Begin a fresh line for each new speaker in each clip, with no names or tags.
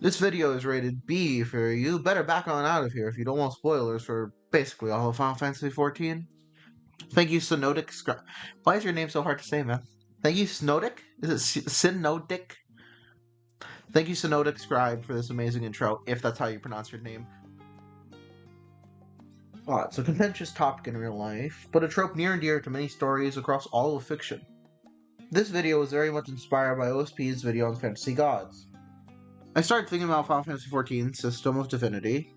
This video is rated B for you better back on out of here if you don't want spoilers for basically all of Final Fantasy XIV. Thank you, Synodic. Why is your name so hard to say, man? Thank you, Synodic? Is it Synodic? Thank you, Synodic Scribe, for this amazing intro, if that's how you pronounce your name. It's a contentious topic in real life, but a trope near and dear to many stories across all of fiction. This video was very much inspired by OSP's video on fantasy gods. I started thinking about Final Fantasy XIV's system of divinity,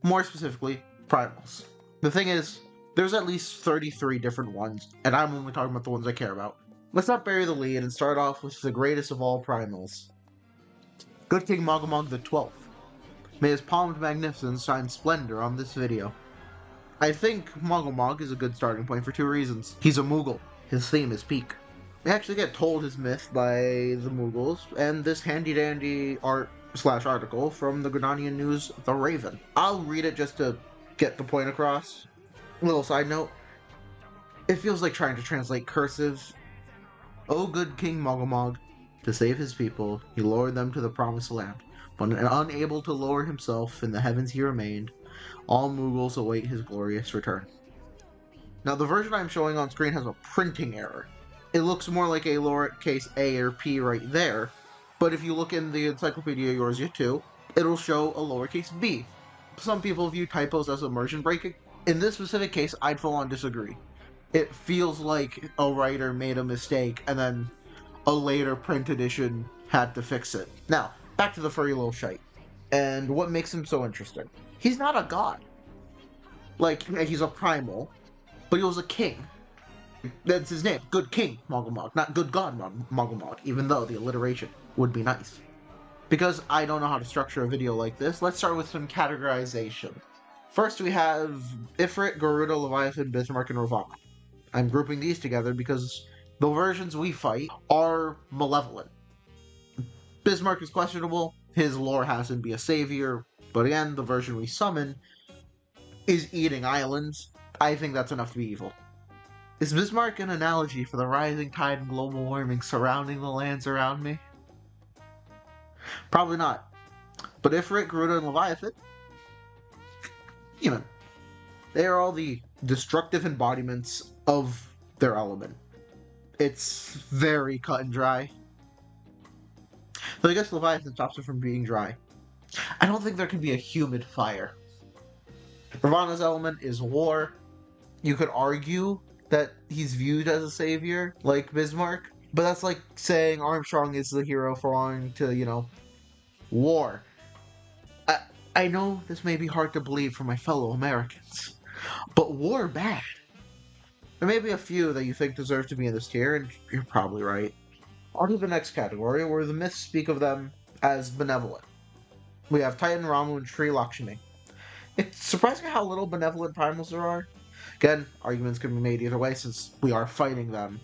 more specifically, primals. The thing is, there's at least 33 different ones, and I'm only talking about the ones I care about. Let's not bury the lead and start off with the greatest of all primals. Good King Mogomog XII. May his palmed magnificence shine splendor on this video. I think Mogomog is a good starting point for two reasons. He's a Moogle. His theme is peak. We actually get told his myth by the Moogles, and this handy-dandy art/article from the Grenadian news, The Raven. I'll read it just to get the point across. Little side note, it feels like trying to translate cursive. O good King Mogomog, to save his people, he lured them to the promised land. When unable to lower himself, in the heavens he remained. All Moogles await his glorious return. Now the version I'm showing on screen has a printing error. It looks more like a lowercase a or p right there, but if you look in the Encyclopedia Eorzea 2, it'll show a lowercase b. Some people view typos as immersion breaking. In this specific case, I'd full on disagree. It feels like a writer made a mistake and then a later print edition had to fix it. Now, back to the furry little shite. And what makes him so interesting. He's not a god. Like, he's a primal, but he was a king. That's his name, Good King Mogomog, not Good God Mogomog, even though the alliteration would be nice. Because I don't know how to structure a video like this, let's start with some categorization. First we have Ifrit, Garuda, Leviathan, Bismarck, and Ravana. I'm grouping these together because the versions we fight are Malevolent. Bismarck is questionable, his lore has him be a savior, but again, the version we summon is eating islands. I think that's enough to be evil. Is Bismarck an analogy for the rising tide and global warming surrounding the lands around me? Probably not. But Ifrit, Garuda, and Leviathan? Human. They are all the destructive embodiments of their element. It's very cut and dry. But I guess Leviathan stops it from being dry. I don't think there can be a humid fire. Ravana's element is war. You could argue that he's viewed as a savior, like Bismarck, but that's like saying Armstrong is the hero for wanting to, war. I know this may be hard to believe for my fellow Americans, but war bad. There may be a few that you think deserve to be in this tier, and you're probably right. On to the next category, where the myths speak of them as benevolent. We have Titan, Ramu, and Sri Lakshmi. It's surprising how little benevolent primals there are. Again, arguments can be made either way since we are fighting them,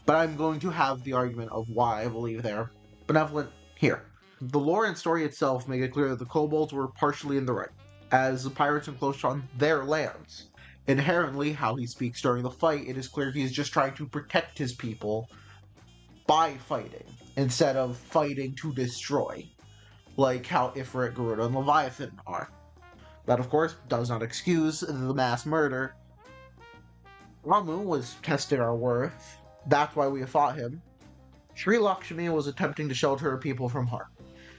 but I'm going to have the argument of why I believe they're benevolent here. The lore and story itself make it clear that the kobolds were partially in the right, as the pirates encroached on their lands. Inherently, how he speaks during the fight, it is clear he is just trying to protect his people by fighting, instead of fighting to destroy, like how Ifrit, Garuda, and Leviathan are. That, of course, does not excuse the mass murder. Ramu was testing our worth. That's why we fought him. Sri Lakshmi was attempting to shelter her people from harm.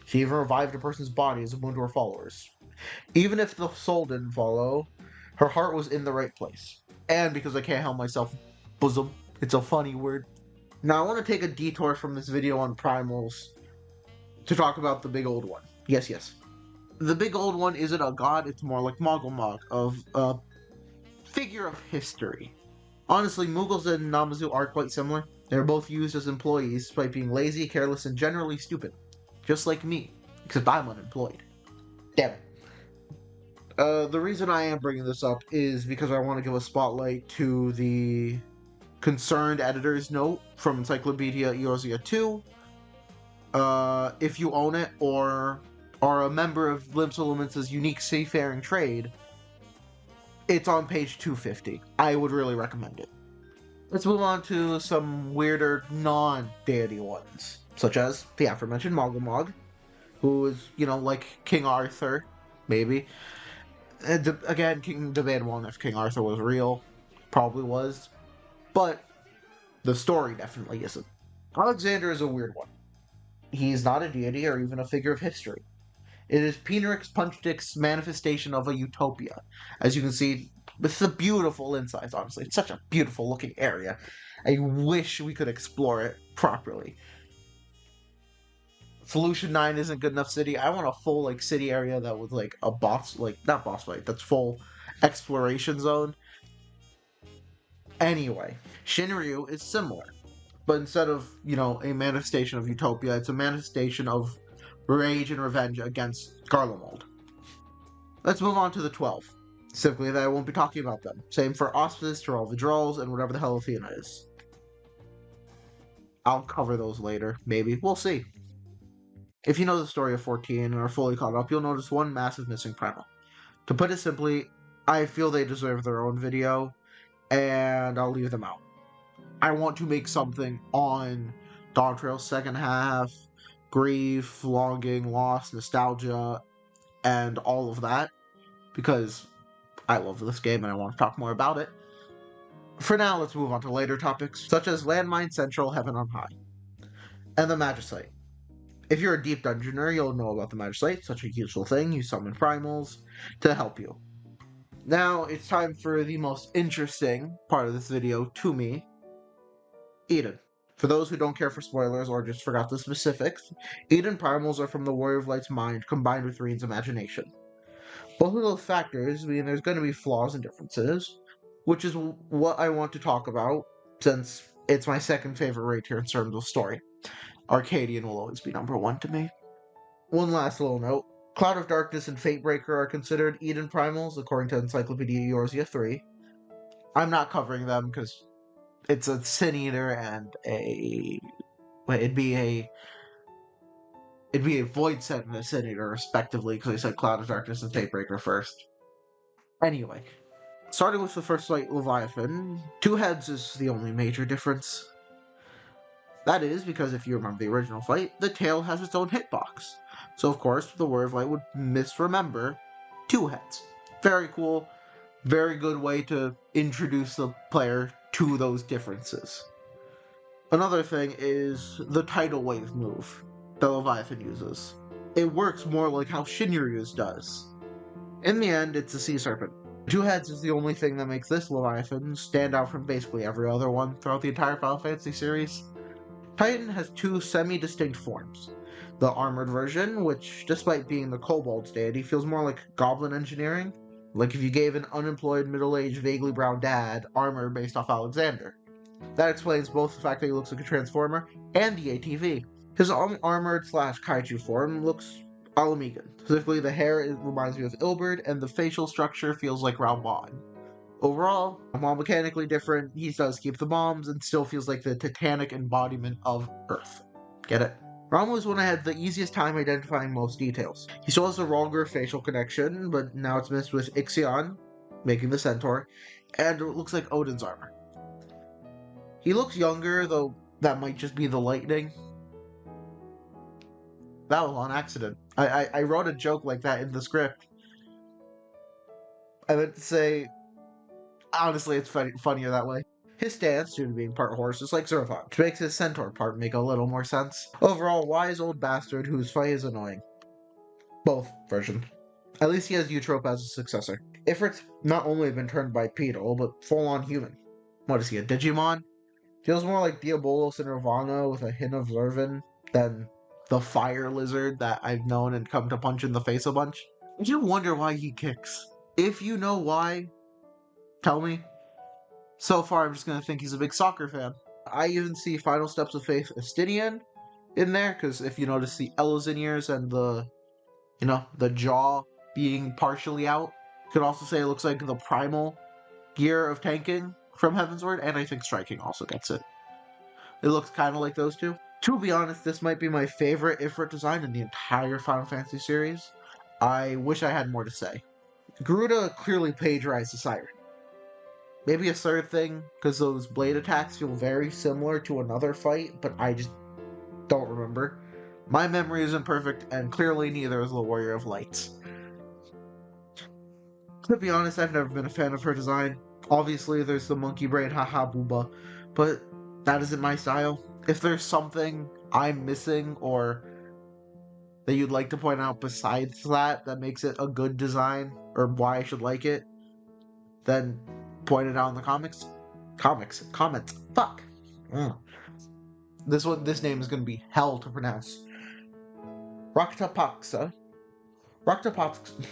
She even revived a person's body as a boon to her followers. Even if the soul didn't follow, her heart was in the right place. And because I can't help myself, bosom. It's a funny word. Now I want to take a detour from this video on primals to talk about the big old one. Yes. The big old one isn't a god, it's more like Mogomog, of a figure of history. Honestly, Moogles and Namazu are quite similar. They're both used as employees, despite being lazy, careless, and generally stupid. Just like me, except I'm unemployed. Damn it. The reason I am bringing this up is because I want to give a spotlight to the concerned editor's note from Encyclopedia Eorzea 2. If you own it, or are a member of Limsa unique seafaring trade, it's on page 250. I would really recommend it. Let's move on to some weirder non-deity ones, such as the aforementioned Mogomog, who is, like King Arthur, maybe. And again, debatable if King Arthur was real. Probably was. But the story definitely isn't. Alexander is a weird one. He's not a deity or even a figure of history. It is Penrix Punchdick's manifestation of a utopia. As you can see, with the beautiful insides, honestly. It's such a beautiful looking area. I wish we could explore it properly. Solution 9 isn't good enough city. I want a full city area that was a boss, not boss fight, that's full exploration zone. Anyway, Shinryu is similar. But instead of, a manifestation of utopia, it's a manifestation of rage and revenge against Garlemald. Let's move on to the 12. Simply that I won't be talking about them. Same for Auspice, Terrell Vidrals, and whatever the hell Athena is. I'll cover those later, maybe. We'll see. If you know the story of 14 and are fully caught up, you'll notice one massive missing primal. To put it simply, I feel they deserve their own video, and I'll leave them out. I want to make something on Dawntrail's second half, grief, longing, loss, nostalgia, and all of that, because I love this game and I want to talk more about it. For now, let's move on to later topics, such as Landmine Central Heaven on High, and the Magicite. If you're a deep dungeoner, you'll know about the Magicite, such a useful thing. You summon primals to help you. Now, it's time for the most interesting part of this video to me, Eden. For those who don't care for spoilers or just forgot the specifics, Eden primals are from the Warrior of Light's mind combined with Reen's imagination. Both of those factors mean there's going to be flaws and differences, which is what I want to talk about since it's my second favorite right here in terms of story. Arcadian will always be number one to me. One last little note. Cloud of Darkness and Fatebreaker are considered Eden primals according to Encyclopedia Eorzea 3. I'm not covering them because it's a Sin Eater and it'd be a Void Set and a Sin Eater respectively because I said Cloud of Darkness and Fatebreaker first. Anyway, starting with the first fight, Leviathan, 2 heads is the only major difference. That is because if you remember the original fight, the tail has its own hitbox. So of course, the Warrior of Light would misremember 2 heads. Very cool, very good way to introduce the player to those differences. Another thing is the tidal wave move that Leviathan uses. It works more like how Shinryu's does. In the end, it's a sea serpent. 2 heads is the only thing that makes this Leviathan stand out from basically every other one throughout the entire Final Fantasy series. Titan has 2 semi-distinct forms. The armored version, which, despite being the Kobold's deity, feels more like goblin engineering. Like if you gave an unemployed, middle-aged, vaguely brown dad armor based off Alexander. That explains both the fact that he looks like a Transformer and the ATV. His armored/kaiju form looks Alamegan. Specifically, the hair reminds me of Ilberd, and the facial structure feels like Raubon. Overall, while mechanically different, he does keep the bombs and still feels like the titanic embodiment of Earth. Get it? Rom was one I had the easiest time identifying most details. He still has a Rolger facial connection, but now it's mixed with Ixion, making the centaur, and it looks like Odin's armor. He looks younger, though that might just be the lightning. That was on accident. I wrote a joke like that in the script. I meant to say, honestly, it's funnier that way. His stance, due to being part horse, is like Zerthon, which makes his centaur part make a little more sense. Overall, wise old bastard whose fight is annoying. Both versions. At least he has Eutrope as a successor. Ifrit's not only been turned bipedal, but full-on human. What is he, a Digimon? Feels more like Diabolos in Nirvana with a hint of Zervin than the fire lizard that I've known and come to punch in the face a bunch. I do wonder why he kicks. If you know why, tell me. So far, I'm just going to think he's a big soccer fan. I even see Final Steps of Faith Astidian in there, because if you notice the Elozin ears and the jaw being partially out, you could also say it looks like the primal gear of tanking from Heavensward, and I think striking also gets it. It looks kind of like those two. To be honest, this might be my favorite Ifrit design in the entire Final Fantasy series. I wish I had more to say. Garuda clearly plagiarized the Siren. Maybe a third thing, because those blade attacks feel very similar to another fight, but I just don't remember. My memory isn't perfect, and clearly neither is the Warrior of Light. To be honest, I've never been a fan of her design. Obviously, there's the monkey brain haha booba, but that isn't my style. If there's something I'm missing or that you'd like to point out besides that makes it a good design or why I should like it, then point it out in the comments. Fuck. Mm. This name is gonna be hell to pronounce. Raktapaksa. Raktapaksa.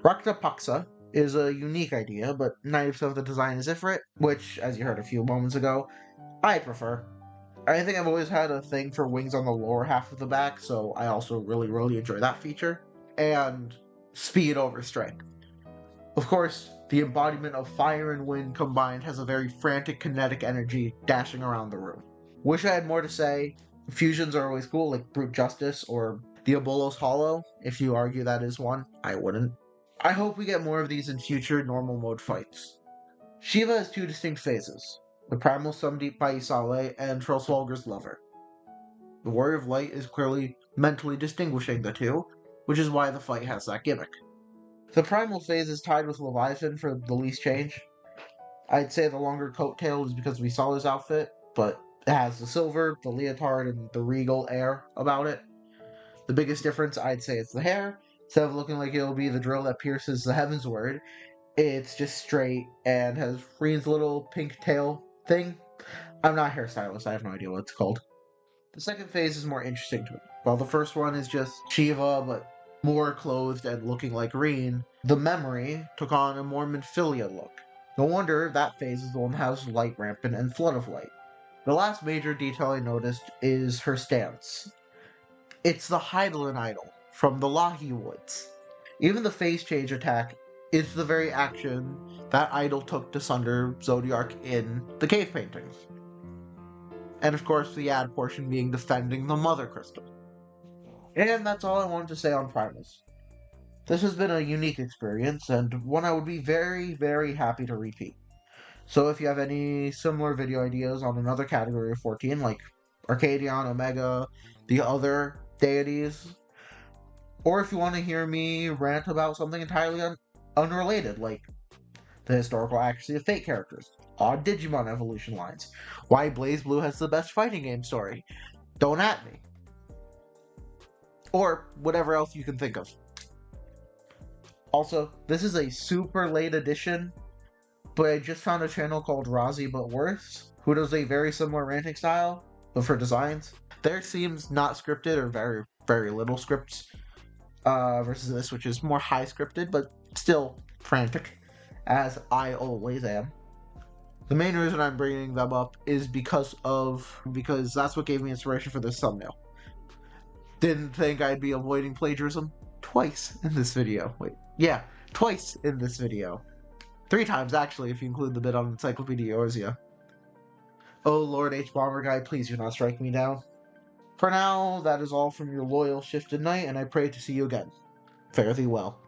Raktapaksa is a unique idea, but 90% of the design is different, which, as you heard a few moments ago, I prefer. I think I've always had a thing for wings on the lower half of the back, so I also really enjoy that feature. And speed over strength. Of course, the embodiment of fire and wind combined has a very frantic kinetic energy dashing around the room. Wish I had more to say. Fusions are always cool, like Brute Justice or Diabolos Hollow. If you argue that is one, I wouldn't. I hope we get more of these in future normal mode fights. Shiva has two distinct phases, the Primal Sumdeep by Isale and Trollswalger's Lover. The Warrior of Light is clearly mentally distinguishing the two, which is why the fight has that gimmick. The Primal phase is tied with Leviathan for the least change. I'd say the longer coattail is because we saw his outfit, but it has the silver, the leotard, and the regal air about it. The biggest difference, I'd say, is the hair. Instead of looking like it'll be the drill that pierces the heavensward, it's just straight and has Reen's little pink tail thing. I'm not a hairstylist, I have no idea what it's called. The second phase is more interesting to me. While the first one is just Shiva, but more clothed and looking like Reen, the memory took on a more Minfilia look. No wonder that phase is the one that has light rampant and flood of light. The last major detail I noticed is her stance. It's the Hydaelyn idol from the Lahi Woods. Even the phase change attack is the very action that idol took to sunder Zodiark in the cave paintings. And of course, the ad portion being defending the Mother Crystal. And that's all I wanted to say on Primals. This has been a unique experience, and one I would be very happy to repeat. So if you have any similar video ideas on another category of 14, like Arcadion, Omega, the other deities, or if you want to hear me rant about something entirely unrelated, like the historical accuracy of Fate characters, odd Digimon evolution lines, why BlazBlue has the best fighting game story, don't at me. Or whatever else you can think of. Also, this is a super late edition, but I just found a channel called Rozzy But Worse, who does a very similar ranting style, but for designs. Theirs seems not scripted, or very little scripts, versus this, which is more high scripted, but still frantic, as I always am. The main reason I'm bringing them up is because that's what gave me inspiration for this thumbnail. Didn't think I'd be avoiding plagiarism twice in this video. Wait, yeah, twice in this video. 3 times, actually, if you include the bit on Encyclopedia Eorzea. Oh Lord H. Bomber Guy, please do not strike me down. For now, that is all from your loyal Shifted Knight, and I pray to see you again. Fare thee well.